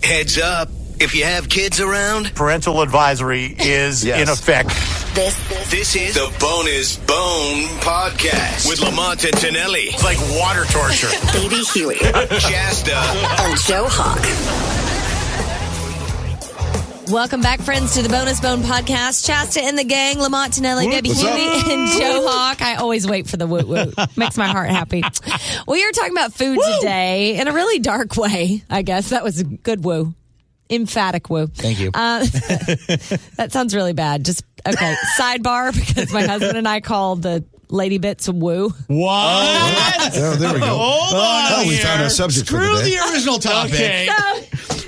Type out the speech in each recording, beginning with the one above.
Heads up. If you have kids around, Parental advisory is in effect. This is the Bone is Bone podcast with Lamont and Tonelli. It's like water torture. Baby Huey. Shasta. And Joe Hawk. Welcome back, friends, to the Bonus Bone podcast. Shasta and the gang, Lamont, Tonelli, Baby Huey, and Joe Hawk. I always wait for the woo-woo. Makes my heart happy. We are talking about food today in a really dark way, I guess. That was a good woo. Emphatic woo. Thank you. That sounds really bad. Just, okay, sidebar, because my husband and I called the Lady Bits a woo. What? Oh, there we go. Hold on we found our subject for Screw today. the original topic. Okay.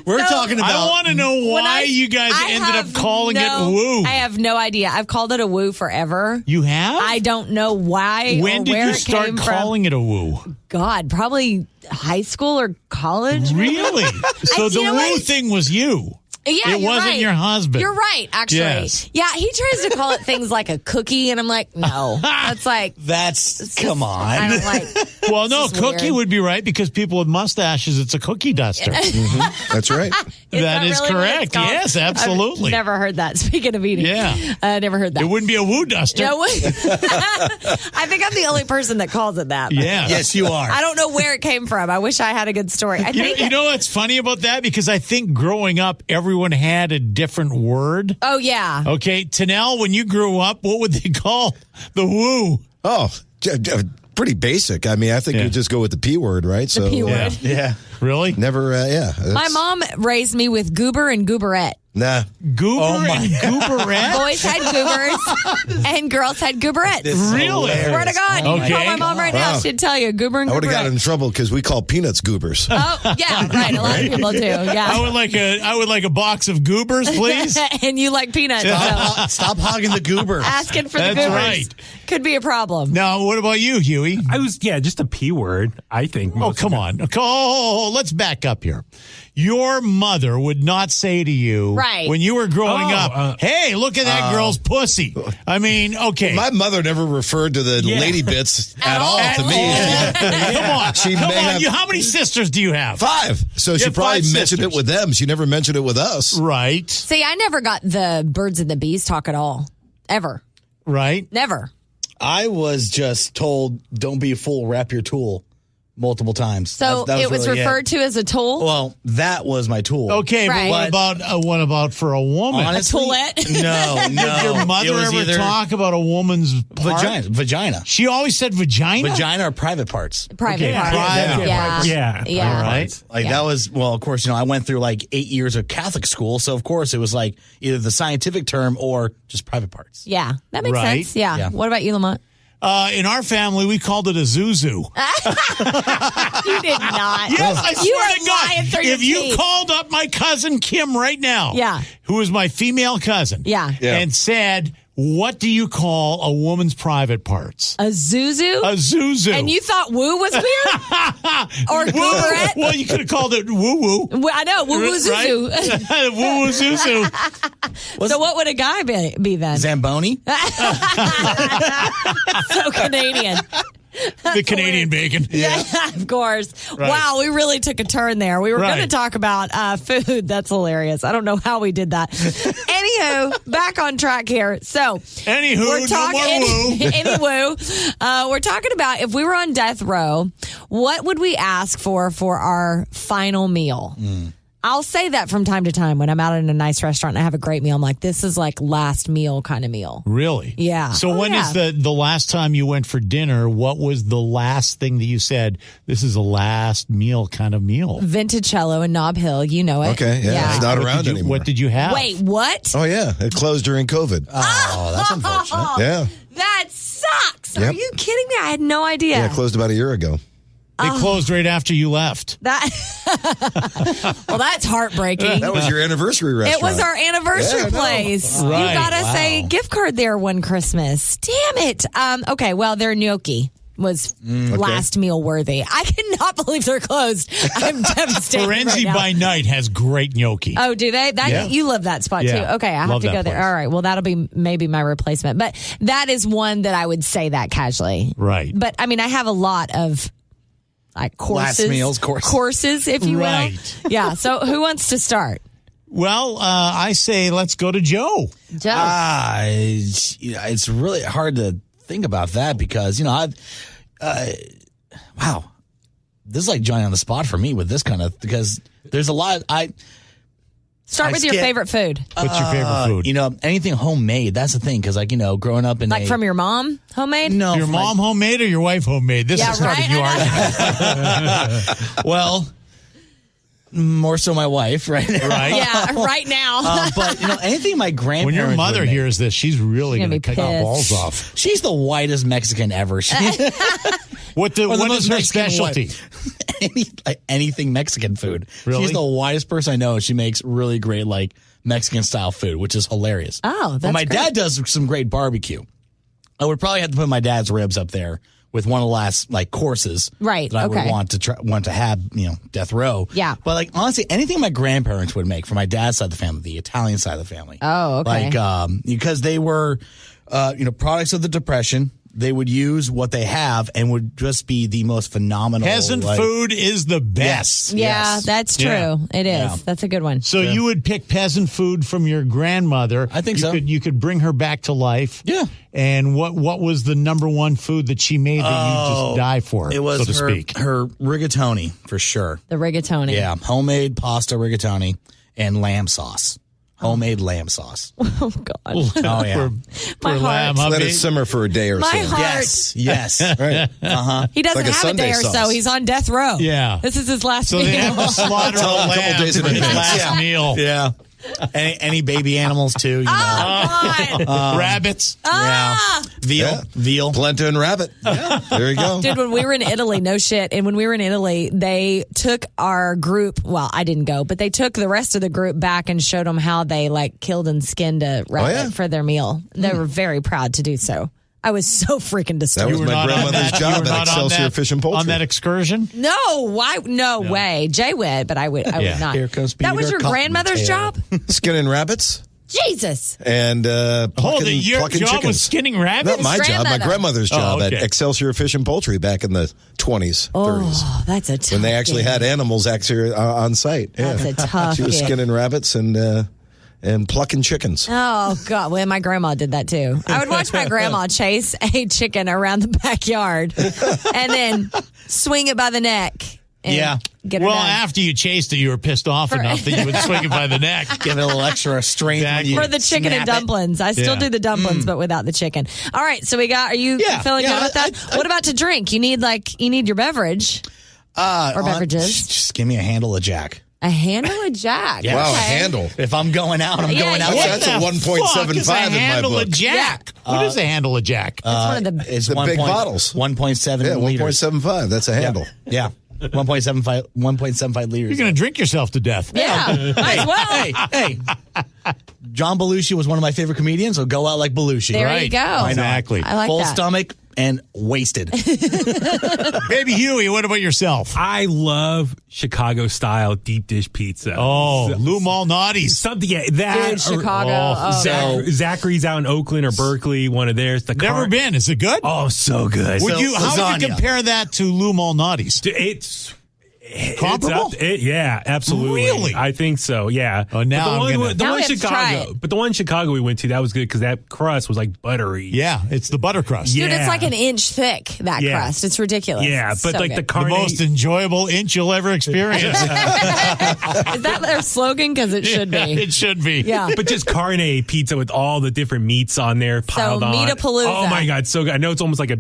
We're talking about... I want to know why you guys ended up calling it woo. I have no idea. I've called it a woo forever. You have? I don't know why When or did where you it start came calling it a woo? God, probably high school or college. Really? So the woo thing was you. Yeah, it wasn't right. your husband. You're right, actually. Yes. Yeah, he tries to call it things like a cookie, and I'm like, no. That's like... Come on. I don't like... Well, no, cookie weird. would be right because people with mustaches, it's a cookie duster. That's right. That is really what correct. it's called? Yes, absolutely. I've never heard that. Speaking of eating. Yeah. I never heard that. It wouldn't be a woo duster. No, I think I'm the only person that calls it that. Yeah. Yes, you are. I don't know where it came from. I wish I had a good story. I think You know what's funny about that? Because I think growing up, everyone had a different word. Oh, yeah. Okay, Tonell, when you grew up, what would they call the woo? Oh, pretty basic. I mean, I think you just go with the P word, right? The P word. Yeah. Really? Never, My mom raised me with goober and gooberette. Nah. Goober and gooberette? Boys had goobers and girls had gooberettes. Really? Swear to God. You Okay. can call my mom right now. Wow. She'd tell you goober and I would have gotten in gooberette. trouble because we call peanuts goobers. Oh, yeah, right. A lot of people do. Yeah. I would like a box of goobers, please. And you like peanuts. So Stop hogging the goober. asking for the That's goobers right. could be a problem. Now, what about you, Huey? I was, just a P word, I think. Oh, come on. Oh, let's back up here. Your mother would not say to you Right. when you were growing up, hey, look at that girl's pussy. I mean, okay. My mother never referred to the lady bits at all to me. Come on. She Come may on. have- How many sisters do you have? 5. So she have probably 5 mentioned sisters. it with them. She never mentioned it with us. Right. See, I never got the birds and the bees talk at all. Ever. Right. Never. I was just told, don't be a fool, wrap your tool multiple times. So That it was really referred to as a tool? Well, that was my tool. Okay, Right. but what about for a woman? Honestly, toilette? No. Did your It mother was ever either talk about a woman's part? Vagina. She always said vagina? Vagina or private parts. Private Okay, parts. private Yeah. Yeah. Yeah. All right. Like Yeah. that was, well, of course, I went through like 8 years of Catholic school. So, of course, it was like either the scientific term or just private parts. Yeah. That makes Right. sense. Yeah. Yeah. What about you, Lamont? In our family, we called it a zuzu. You did not. Yes, I You swear are to God. lying through your If you teeth. called up my cousin Kim right now, Yeah. who is my female cousin, Yeah. and said, what do you call a woman's private parts? A zuzu? A zuzu. And you thought woo was weird? Or gooberette? Well, you could have called it woo-woo. Well, I know, woo woo Right? zuzu. Woo-woo zuzu. So what would a guy be then? Zamboni? So Canadian. The Canadian bacon. Yeah, of course. Right. Wow, we really took a turn there. We were going to Right. talk about food. That's hilarious. I don't know how we did that. Anywho, back on track here. So, Anywho, we're talking no more woo. We're talking about if we were on death row, what would we ask for our final meal? I'll say that from time to time when I'm out in a nice restaurant and I have a great meal. I'm like, this is like last meal kind of meal. Really? Yeah. So Oh, when is yeah. the last time you went for dinner? What was the last thing that you said? This is a last meal kind of meal. Vinticello in Nob Hill. You know it. Okay, yeah. It's not What around did you- anymore. What did you have? Wait, what? Oh, yeah. It closed during COVID. Oh, that's unfortunate. Yeah. That sucks. Are Yep. you kidding me? I had no idea. Yeah, it closed about a year ago. They closed right after you left. That well, that's heartbreaking. That was your anniversary restaurant. It was our anniversary Yeah, I know. place. Right. You got us Wow. a gift card there one Christmas. Damn it. Okay, well, their gnocchi was last meal worthy. I cannot believe they're closed. I'm devastated right Ferenzi now. by Night has great gnocchi. Oh, do they? That Yeah. You love that spot Yeah. too. Okay, I have Love to go that there. place. All right. Well, that'll be maybe my replacement. But that is one that I would say that casually. Right. But I mean, I have a lot of like courses. Last meals, courses, if you will. Right. Yeah. So who wants to start? Well, I say let's go to Joe. Joe. It's really hard to think about that because, wow. This is like Johnny on the spot for me with this kind of, because there's a lot. Start with your favorite food. What's your favorite food? Anything homemade. That's the thing. Because, growing up in from your mom, homemade? No. Your mom homemade or your wife homemade? This is starting you argument. Well, more so my wife, right? Right. Yeah, right now. But, anything my grandparents When your mother would make, hears this, she's really going to cut your pissed. balls off. she's the whitest Mexican ever. What most is her Mexican specialty? Anything Mexican food. Really? She's the whitest person I know. She makes really great, Mexican style food, which is hilarious. Oh, that's But my great. dad does some great barbecue. I would probably have to put my dad's ribs up there with one of the last courses, Right, That I okay. would want to have, death row. Yeah. But honestly, anything my grandparents would make for my dad's side of the family, the Italian side of the family. Oh, okay. Because they were, products of the Depression. They would use what they have and would just be the most phenomenal. Peasant food is the best. Yeah, Yes. that's true. Yeah. It is. Yeah. That's a good one. So you would pick peasant food from your grandmother. I think so. You could bring her back to life. Yeah. And what was the number one food that she made that you just die for, It was so to speak? her rigatoni for sure. The rigatoni. Yeah, homemade pasta rigatoni and lamb sauce. Homemade lamb sauce. Oh, God. Oh, yeah. My heart. lamb, huh, Let it babe? simmer for a day or My so. heart. Yes. Right. He doesn't Like a have a day Sunday or so. sauce. He's on death row. Yeah. This is his last So they meal. have to slaughter a Tell 'em a couple lamb days in for his advance. last meal. Yeah. Any baby animals too, Oh, God. Rabbits. Ah! Yeah. Veal. Polenta and rabbit. Yeah. There you go. Dude, when we were in Italy, no shit. And when we were in Italy, they took our group. Well, I didn't go, but they took the rest of the group back and showed them how they killed and skinned a rabbit yeah? for their meal. They were very proud to do so. I was so freaking That disturbed. was my grandmother's job at Excelsior Fish and Poultry. On that excursion? No, why? No way. Jay would, but I would not. Here comes That was Peter your grandmother's Cottontail. job? Skinning rabbits Jesus. and plucking, Your plucking job chickens. was skinning rabbits? Not my job, my grandmother. grandmother's job okay. at Excelsior Fish and Poultry back in the 20s, 30s. Oh, that's a tough When they actually gig. had animals actually on site. That's Yeah. a tough She was gig. skinning rabbits and plucking chickens. Oh, God. Well, my grandma did that too. I would watch my grandma chase a chicken around the backyard and then swing it by the neck. And Yeah. Get her Well, done. after you chased it, you were pissed off enough that you would swing it by the neck. Give it a little extra strength. when you For the chicken and snap it. dumplings. I still Yeah. do the dumplings, but without the chicken. All right. So are you Yeah, feeling yeah, good with that? What about to drink? You need your beverage. Or beverages. Just give me a handle of Jack. A handle of Jack. Yeah. Wow, a Okay. handle. If I'm going out, I'm Yeah, going out. yeah. like That's a What the fuck 1.75 is a in my handle book. of Jack? What is a handle of Jack? That's one of the. It's The big bottles. 1.7 Yeah, liters. 1.75. That's a handle. Yeah. 1.75 liters. You're going to drink yourself to death. Yeah. Might as well. Hey. John Belushi was one of my favorite comedians, so go out like Belushi. There Right. you go. Why not? Exactly. I like Full that. stomach and wasted. Baby Huey, what about yourself? I love Chicago style deep dish pizza. Oh, Lou Malnati's. Something, yeah, that. Dude, Chicago. Oh, Zachary's out in Oakland or Berkeley, one of theirs. The Never been. Is it good? Oh, so good. How would you lasagna. compare that to Lou Malnati's? It's Comparable? Yeah, absolutely. Really? I think so. Yeah. Oh, now But I'm the gonna- one, the Now one we have to try Chicago, it. but the one in Chicago we went to, that was good because that crust was like buttery. Yeah, it's the butter crust. Yeah. Dude, it's like an inch thick, that Yeah. crust. It's ridiculous. Yeah, It's but so like the good. The carne. most enjoyable inch you'll ever experience. Is that their slogan? Because it should be. It should be. Yeah. But just carne pizza with all the different meats on there piled on. Meat-a-palooza. Oh my God, so good. I know it's almost like a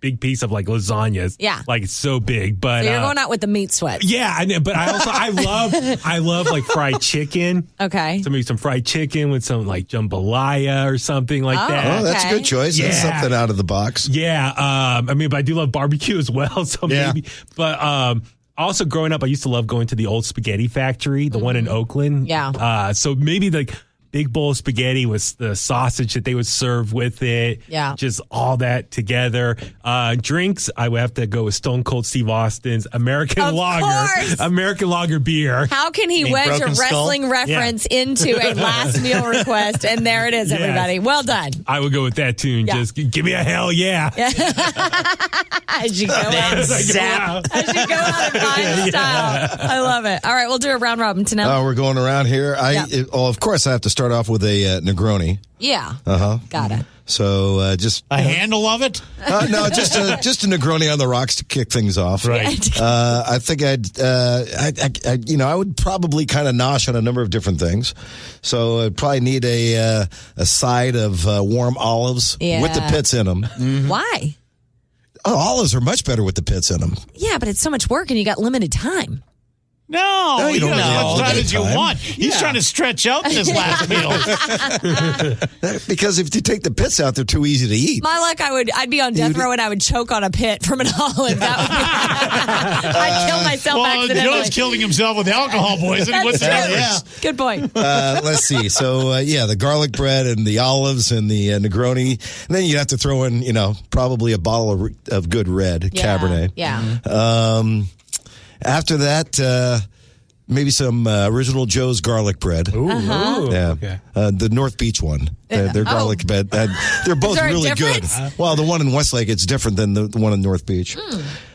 big piece of like lasagnas. Yeah. Like it's so big. But So you're going out with the meat sweats. yeah, I know, but I love like fried chicken. Okay. So maybe some fried chicken with some like jambalaya or something like that. Oh, that's a Okay. good choice. That's Yeah. something out of the box. Yeah, but I do love barbecue as well. So Yeah. maybe, but also growing up, I used to love going to the old spaghetti factory, the one in Oakland. Yeah. So maybe like big bowl of spaghetti with the sausage that they would serve with it. Yeah. Just all that together. Drinks, I would have to go with Stone Cold Steve Austin's American Of Lager. course. American Lager beer. How can he wedge a Broken Skull? wrestling reference into a last meal request? And there it is, Yes. everybody. Well done. I would go with that too and Yeah. just give me a hell yeah. As you go out. Zap. As you go out and find the style. I love it. All right, we'll do a round robin. Tonelli. We're going around here. Yeah. Of course, I have to start off with a Negroni. Yeah. Got it. So just A handle of it? no, just a Negroni on the rocks to kick things off. Right. I think I would probably kind of nosh on a number of different things. So I'd probably need a side of warm olives with the Yeah. pits in them. Why? Oh, olives are much better with the pits in them. Yeah, but it's so much work and you got limited time. No, you don't have know. as much time as you Time. want. He's trying to stretch out this last meal. Because if you take the pits out, they're too easy to eat. My luck, I'd be on death row and I would choke on a pit from an olive. That would be, I'd kill myself Well, accidentally. Joe's killing himself with alcohol poisoning. What's the That's true. difference? Good point. Let's see. So, the garlic bread and the olives and the Negroni. And then you have to throw in, probably a bottle of good red Cabernet. Yeah. After that, maybe some Original Joe's garlic bread. Ooh, Yeah. okay. The North Beach one. Their garlic bread. They're both there a really good. difference? Well, the one in Westlake, it's different than the one in North Beach.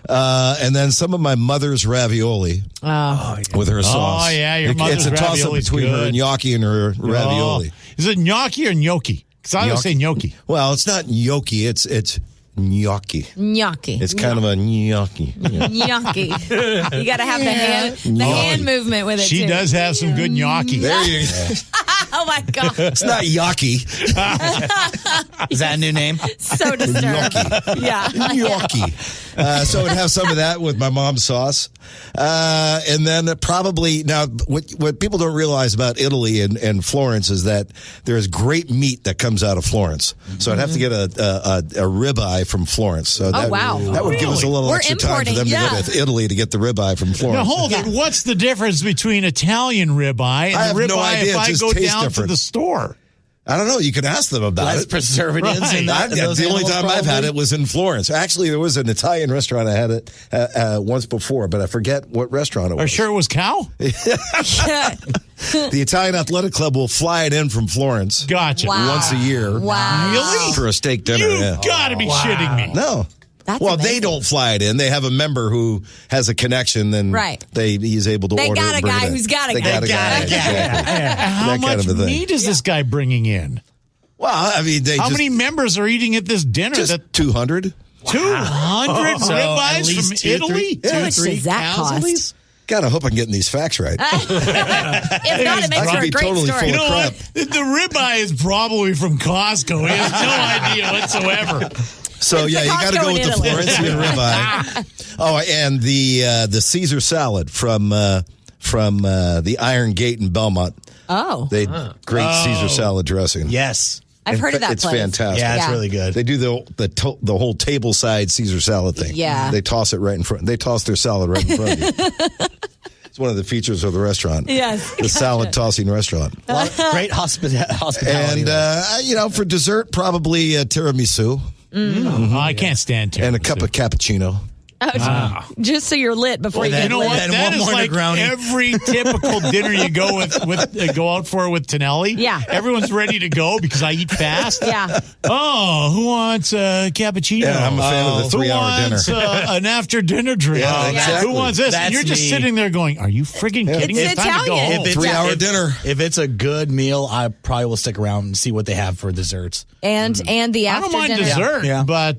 And then some of my mother's ravioli with her sauce. Oh, yeah, your mother's It's a toss-up ravioli's between her good. gnocchi and her ravioli. Oh. Is it gnocchi or gnocchi? Because I always say gnocchi. Well, it's not gnocchi. It's gnocchi. Gnocchi. It's kind of a gnocchi. Gnocchi. You got to have the hand movement with it, She too. does have some good gnocchi. There you go. Oh, my God. It's not gnocchi. Is that a new name? So disturbed. Yeah. Gnocchi. So I'd have some of that with my mom's sauce. And then probably, now, what people don't realize about Italy and Florence is that there's great meat that comes out of Florence. So I'd have to get a ribeye from Florence. So that, wow. that would give us a little We're extra time for importing, them to go to Italy to get the ribeye from Now, Florence. hold it. What's the difference between Italian ribeye I and have the no ribeye idea. if It I just go tastes down to different. the store? I don't know. You could ask them about Less it. preservatives in The those only animals, time I've had probably? it was in Florence. Actually, there was an Italian restaurant I had it once before, but I forget what restaurant it was. Are you sure it was cow? The Italian Athletic Club will fly it in from Florence Gotcha. Wow. once a year. Wow. Really? For a steak dinner. You've yeah. got to be shitting me. No. That's well, amazing. they don't fly it in. They have a member who has a connection, and Right. he's able to They order got it and a bring guy it in. who's got a They guy. got a guy. Exactly. How That much kind of a thing. meat is this guy bringing in? Well, I mean, How many members are eating at this dinner? Just That 200. 200 So at ribeyes least from two, Italy? three- How two, much three does that cows at cost? least? God, I hope I'm getting these facts right. If not, it makes I for could a be great totally story. full You of know crap. what? The ribeye is probably from Costco. He has no idea whatsoever. So It's yeah, the you got to Costco go in with the Italy. Florentian ribeye. Oh, and the Caesar salad from the Iron Gate in Belmont. Oh. They great Caesar salad dressing. Yes. I've heard of that It's place. fantastic. Yeah, it's Yeah. really good. They do the whole table side Caesar salad thing. Yeah. They toss it right in front. They toss their salad right in front of you. It's one of the features of the restaurant. Yes. The salad tossing restaurant. Great hospitality. And for dessert, probably tiramisu Oh, I can't stand and a tiramisu. cup of cappuccino. Just so you're lit before you You get know lit. what? And That one is more like Negroni. every typical dinner you go go out for with Tonelli. Yeah. Everyone's ready to go because I eat fast. Yeah. Oh, who wants a cappuccino? Yeah, I'm a fan of the 3-hour Who wants dinner. an after dinner drink? Yeah, exactly. Who wants this? That's and you're just me. sitting there going, "Are you frigging kidding me? It's It's time to go Italian. home." If it's 3-hour dinner. If it's a good meal, I probably will stick around and see what they have for desserts. And the I after don't mind dinner. dessert, Yeah. but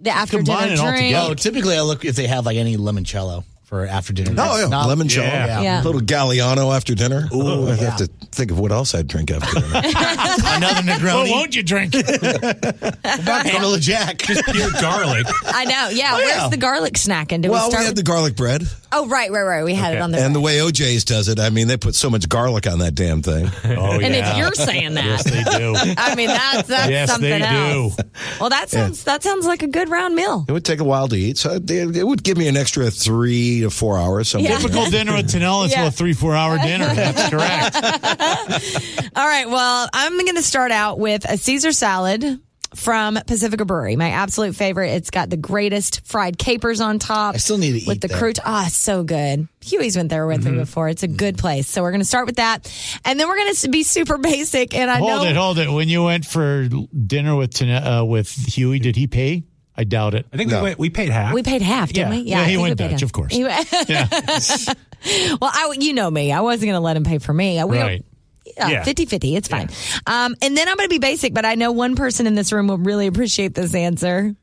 The after Combine dinner it all drink. together. Oh, typically I look if they have like any limoncello for after dinner. Oh, yeah. Not- Limoncello. Yeah. Yeah. A little Galliano after dinner. Ooh, I yeah. have to think of what else I'd drink after dinner. Another well, Negroni. won't you drink? Handle the Jack. Just pure garlic. I know. Yeah. Where's the garlic snack? And do we Well, start we had with the garlic bread. Oh, right. We had it on the And the way OJ's does it, I mean, they put so much garlic on that damn thing. Oh, And if you're saying that, yes, they do. I mean, that's Yes, something they else. do. Well, that sounds like a good round meal. It would take a while to eat, so it would give me an extra 3 to 4 hours. Something. Typical dinner at Tonelli is Yeah. a 3-4 hour dinner. That's correct. All right. Well, I'm going to start out with a Caesar salad from Pacifica Brewery. My absolute favorite. It's got the greatest fried capers on top. I still need to with eat the that. crouton. Oh, it's so good. Huey's went there with me before. It's a good place. So we're going to start with that. And then we're going to be super basic. And I know. Hold it. When you went for dinner with Huey, did he pay? I doubt it. I think we paid half. We paid half, didn't we? Yeah, I he think went we paid Dutch, half. of course. Yeah. Well, you know me. I wasn't going to let him pay for me. Right. Yeah, 50-50. It's fine. And then I'm going to be basic, but I know one person in this room will really appreciate this answer.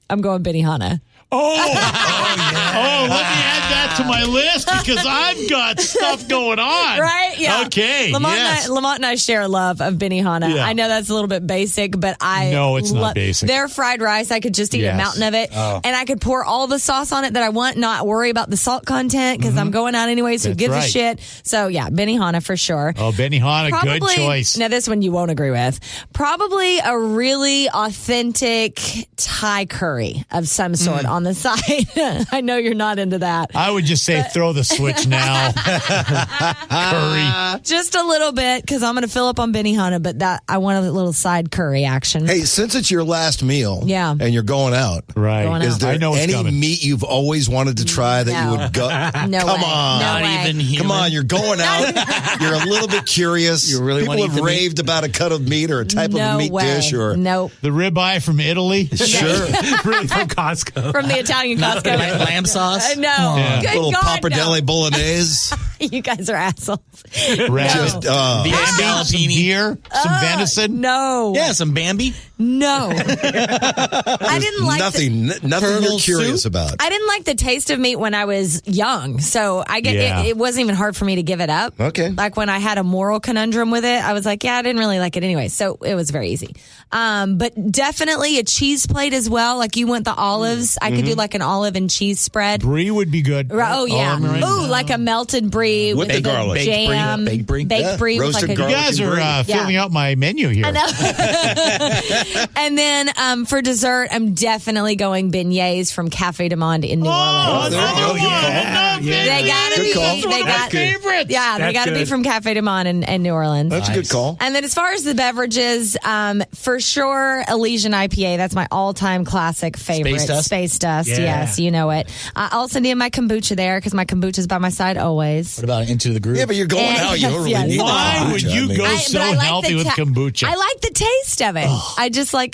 I'm going Benihana. Oh, let me add that to my list because I've got stuff going on. Right? Yeah. Okay. Lamont and I share a love of Benihana. Yeah. I know that's a little bit basic, but No, it's not basic. Their fried rice, I could just eat a Yes. mountain of it, and I could pour all the sauce on it that I want, not worry about the salt content because I'm going out anyway, so who That's gives a right. shit? So, yeah, Benihana for sure. Oh, Benihana, good choice. Now, this one you won't agree with. Probably a really authentic Thai curry of some sort on the side. I know you're not into that. I would just say throw the switch now. Curry. Just a little bit because I'm going to fill up on Benihana, but that I want a little side curry action. Hey, since it's your last meal, Yeah. and you're going out, Right. Going is out. there I know what's any coming. meat you've always wanted to try that you No. would go? No Come way. on, No Not way. even human. Come on, you're going out. You're a little bit curious. You really People wanna eat have the meat? raved about a cut of meat or a type of No a meat way. dish or Nope. The ribeye from Italy. sure, Really from Costco. From the Italian Costco. Lamb sauce? No. Yeah. Good little God, pappardelle bolaise. no. You guys are assholes. Rabbit. Just The Some jalapeno. deer. Some venison. No. Yeah, some Bambi. No. I didn't like nothing you're Turtle curious soup? about. I didn't like the taste of meat when I was young, so Yeah. it wasn't even hard for me to give it up. Okay. Like when I had a moral conundrum with it, I was like, yeah, I didn't really like it anyway, so it was very easy. But definitely a cheese plate as well. Like you want the olives, I could do like an olive and cheese spread. Brie would be good. Oh yeah, I'm right. ooh, like a melted brie with the the garlic. jam, Baked brie. Yeah. brie with Roasted like a garlic. You guys and are brie. filling out my menu here. And then for dessert, I'm definitely going beignets from Cafe du Monde in New Orleans. there you go. Good call. They gotta be. call. They got favorites. Yeah, they That's gotta be good. from Cafe du Monde in New Orleans. That's a good call. And then as far as the beverages, for sure, Elysian IPA. That's my all-time classic favorite. Space Dust? Yeah. Yes, you know it. I also need my kombucha there because my kombucha's by my side always. What about Into the Groove? Yeah, but you're going And- out. You don't really yes. need Why that. would you go But so I like healthy the with kombucha? I like the taste of it.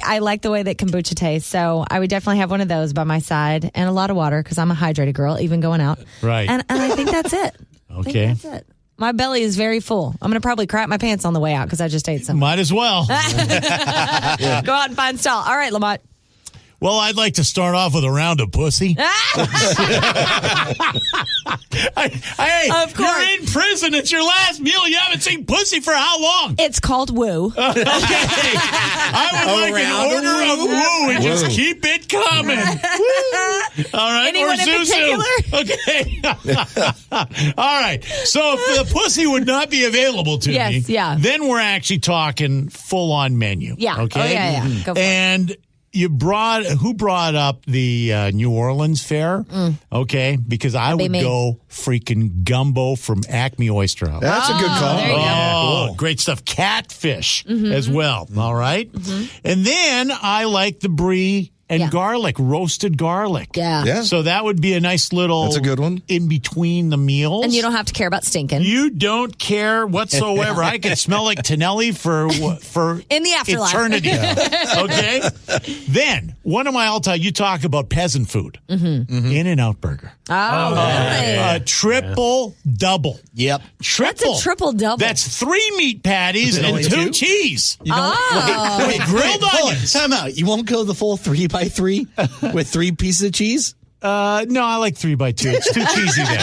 I like the way that kombucha tastes. So I would definitely have one of those by my side and a lot of water because I'm a hydrated girl, even going out. Right. And I think that's it. I think Okay. that's it. My belly is very full. I'm going to probably crap my pants on the way out because I just ate some. Might as well. Go out and find stall. All right, Lamont. Well, I'd like to start off with a round of pussy. Hey, Of course. you're in prison. It's your last meal. You haven't seen pussy for how long? It's called woo. Okay. I would like an order of woo and just keep it coming. All right. Anyone or in Zuzu. Okay. All right. So if the pussy would not be available to Yes, me, yeah. then we're actually talking full-on menu. Yeah. Okay. Oh, yeah. Go for it. And who brought up the New Orleans Fair? Okay, because I be would me. go freaking gumbo from Acme Oyster House. That's a good call. there you go. Oh, great stuff. Catfish as well. All right. And then I like the brie and Yeah. garlic, roasted garlic. Yeah. Yeah. So that would be a nice little That's a good one. in between the meals. And you don't have to care about stinking. You don't care whatsoever. I could smell like Tonelli for In the afterlife. eternity. Okay. Then one of my all-time. You talk about peasant food. In-N-Out Burger. Oh, really? Triple double. Yep. Triple. That's a triple double. That's 3 meat patties and only 2 two? cheese. You know, With grilled hold on. onions. Time out. You won't go the full 3x3 with 3 pieces of cheese? No, I like 3x2. It's too cheesy then.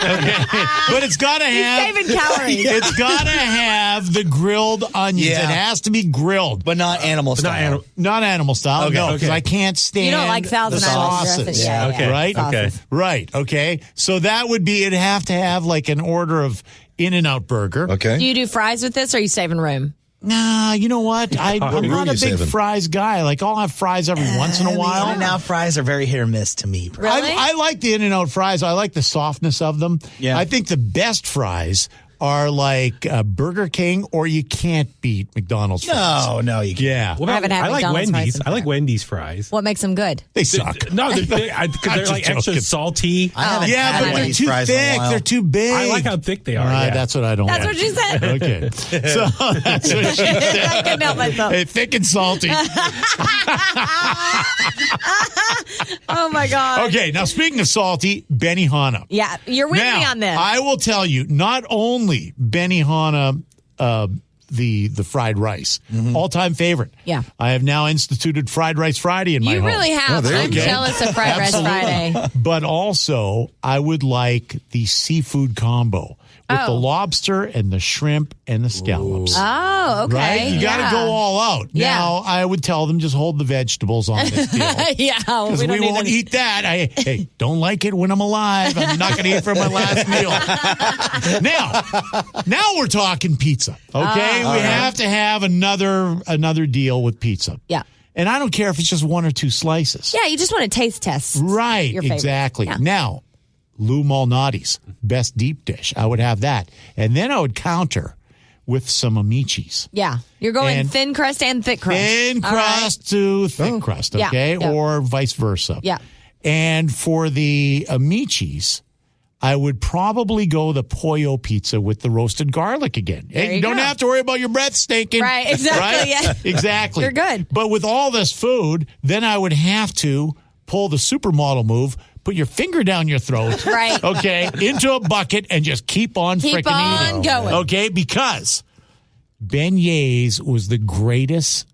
Okay. But it's got to have. Saving calories. It's got to have the grilled onions. Yeah. It has to be grilled. But not animal style. Not animal style. Okay. No, because I can't stand You don't like Thousand the Island sauces. dressing. Yeah, Okay. Right? Okay. Right. Okay. So that would be, it'd have to have like an order of In-N-Out burger. Okay. Do you do fries with this, or are you saving room? Nah, you know what? I'm not room a you big saving? fries guy. Like, I'll have fries every once in a while. The In-N-Out fries are very hit or miss to me. Really? I like the In-N-Out fries. I like the softness of them. Yeah. I think the best fries are like Burger King, or you can't beat McDonald's fries. No, you can't. Yeah. What I about, haven't had I like McDonald's fries Wendy's. in I like forever. Wendy's fries. What makes them good? They suck. No, because they're I'm like just extra joking. salty. I haven't Yeah, had but they're Wendy's too fries in a thick. while. They're too big. I like how thick they are. Yeah. That's what I don't That's like. what you said. Okay. So that's what she said. I couldn't help myself. Hey, thick and salty. Oh my god. Okay, now speaking of salty, Benihana. Yeah, you're with Now, me on this. I will tell you, not only Benihana, the fried rice, all-time favorite. Yeah. I have now instituted Fried Rice Friday in my you home. really have. there you I'm go. jealous of Fried Rice Friday. But also, I would like the seafood combo with the lobster and the shrimp and the scallops. Oh, okay. Right? You got to go all out. Yeah. Now, I would tell them just hold the vegetables on this deal. Yeah, Because we don't won't even- eat that. Hey, don't like it when I'm alive. I'm not going to eat for my last meal. Now we're talking pizza. Okay, we have to have another deal with pizza. Yeah. And I don't care if it's just one or two slices. Yeah, you just want to taste test. Right, Your favorite. exactly. Yeah. Now, Lou Malnati's best deep dish. I would have that. And then I would counter with some amicis. Yeah, you're going And thin crust and thick crust. Thin All right. crust to thick crust, Yeah, okay? yeah. Or vice versa. Yeah. And for the amicis, I would probably go the pollo pizza with the roasted garlic again. There Hey, you don't go. have to worry about your breath stinking. Right, exactly, Right? yeah. Exactly. You're good. But with all this food, then I would have to pull the supermodel move, put your finger down your throat. Right. Okay, into a bucket and just keep on Keep freaking on eating. going. Okay, because beignets was the greatest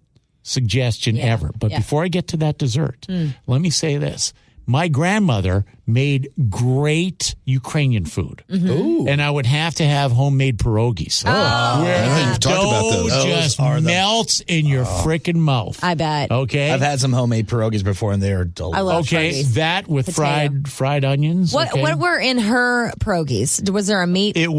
suggestion ever. But yeah. before I get to that dessert, let me say this. My grandmother made great Ukrainian food. Mm-hmm. And I would have to have homemade pierogies. Where yeah, the you've talked about those. dough just melts in your freaking mouth. I bet. Okay? I've had some homemade pierogies before, and they're delicious. I love Okay, pierogies. that with Potato. fried onions. What okay? what were in her pierogies? Was there a meat? It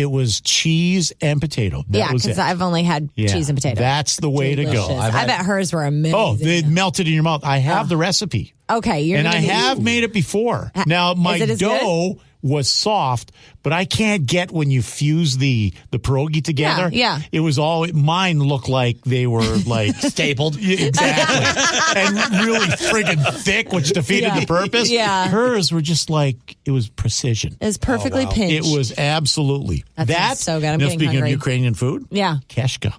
was cheese and potato. That yeah, was because it. I've only had Yeah, cheese and potato. That's the way to Delicious. go. I bet hers were amazing. Oh, they melted in your mouth. I have the recipe. Okay, you're And gonna I be- have made it before. Now, my is it as dough was soft, but I can't get when you fuse the pierogi together. Yeah. It was mine looked like they were like Stapled. Yeah, exactly. And really friggin' thick, which defeated Yeah. the purpose. Yeah. Hers were just like, it was precision. It's perfectly pinched. It was absolutely. That sounds so good. I'm now, getting speaking hungry. of Ukrainian food, Yeah. keshka.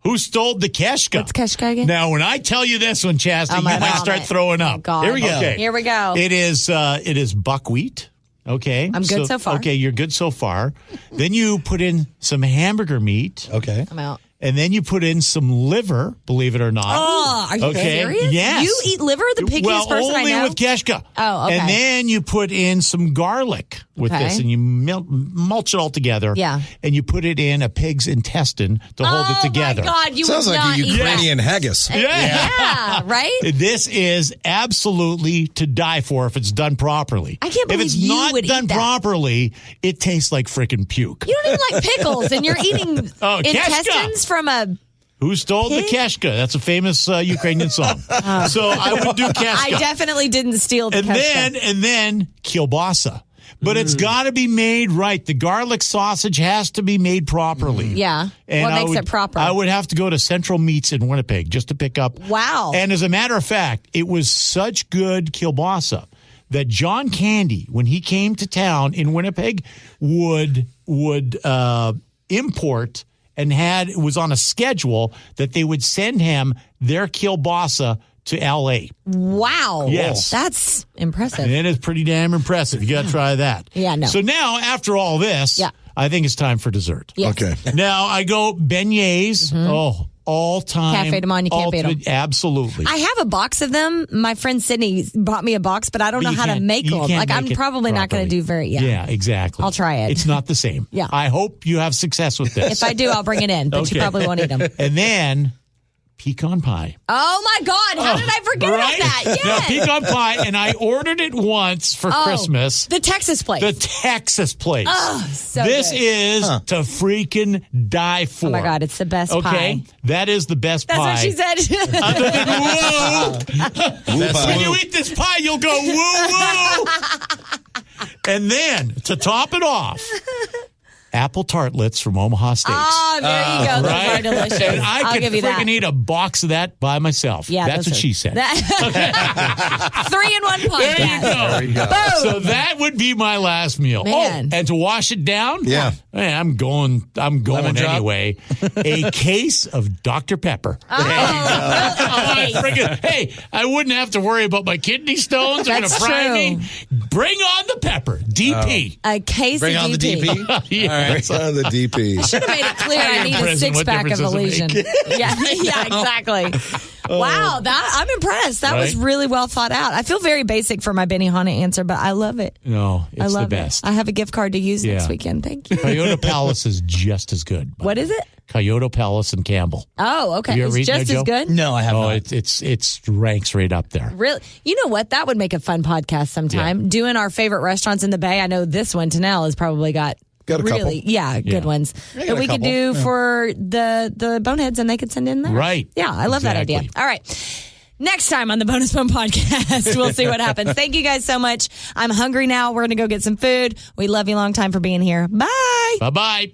Who stole the keshka? What's keshka again? Now, when I tell you this one, Chasta, Oh, you my might vomit. start throwing up. Oh, God. Here we go. Okay. Here we go. It is buckwheat. Okay. I'm good so far. Okay, you're good so far. Then you put in some hamburger meat. Okay. I'm out. And then you put in some liver, believe it or not. Oh, are you Okay. serious? Yes. You eat liver? The pickiest well, person I only know? with keshka. Oh, okay. And then you put in some garlic with Okay. this, and you mulch it all together. Yeah. And you put it in a pig's intestine to hold it together. Oh, my God. You Sounds would like not a eat Ukrainian haggis. that. Yeah, right? This is absolutely to die for if it's done properly. I can't believe if it's you not would done eat that. properly, it tastes like freaking puke. You don't even like pickles, and you're eating Oh, keshka. intestines from a... Who stole the Pig? keshka? That's a famous Ukrainian song. So I would do keshka. I definitely didn't steal the keshka. and then kielbasa. But it's got to be made right. The garlic sausage has to be made properly. Yeah. And What I makes would- it proper? I would have to go to Central Meats in Winnipeg just to pick up. Wow. And as a matter of fact, it was such good kielbasa that John Candy, when he came to town in Winnipeg, would import and was on a schedule that they would send him their kielbasa to L.A. Wow. Yes. That's impressive. And it is pretty damn impressive. You got to try that. Yeah, no. So now, after all this, Yeah. I think it's time for dessert. Yeah. Okay. Now, I go beignets. Mm-hmm. Oh, all-time. Cafe de Monde, you can't beat 'em. Absolutely. I have a box of them. My friend Sydney bought me a box, but I don't know how to make them. Like, I'm probably not going to do Yeah, exactly. I'll try it. It's not the same. Yeah. I hope you have success with this. If I do, I'll bring it in, but you probably won't eat them. And then pecan pie. Oh my God! How did I forget about that? Yes. Now, pecan pie, and I ordered it once for Christmas. The Texas place. The Texas place. Oh, so this good. is to freaking die for. Oh my God, it's the best okay? pie. That is the best That's pie. what she said. Other than woo. When you eat this pie, you'll go woo woo. And then to top it off, apple tartlets from Omaha Steaks. Oh, there you go. Those are delicious. And I I'll could give you that. freaking eat a box of that by myself. Yeah, that's what she said. 3-in-1 podcast. There you go. So that would be my last meal. Man. Oh, and to wash it down? Yeah. Man, I'm going anyway. A case of Dr. Pepper. Hey, I wouldn't have to worry about my kidney stones. They're going to That's fry true. me. Bring on the pepper. DP. A case Bring of on the DP. Yeah. It's on the DP. Should have made it clear I need a prison, what 6-pack of difference does it illusion. make? Yeah, exactly. Wow, I'm impressed. That was Right? really well thought out. I feel very basic for my Benihana answer, but I love it. No, I it's love the best. it. I have a gift card to use next weekend. Thank you. Coyote Palace is just as good. What is it? Coyote Palace and Campbell. Oh, okay. Have you ever It's eaten just there, as Joe? good? No, I have Oh, not. it's ranks right up there. Really? You know what? That would make a fun podcast sometime. Doing our favorite restaurants in the Bay. I know this one, Tonelli, has probably got a couple. really, good ones that we could do for the Boneheads, and they could send in there. Right. Yeah, I love that idea. Exactly. All right. Next time on the Bonus Bone Podcast, we'll see what happens. Thank you guys so much. I'm hungry now. We're going to go get some food. We love you long time for being here. Bye. Bye-bye.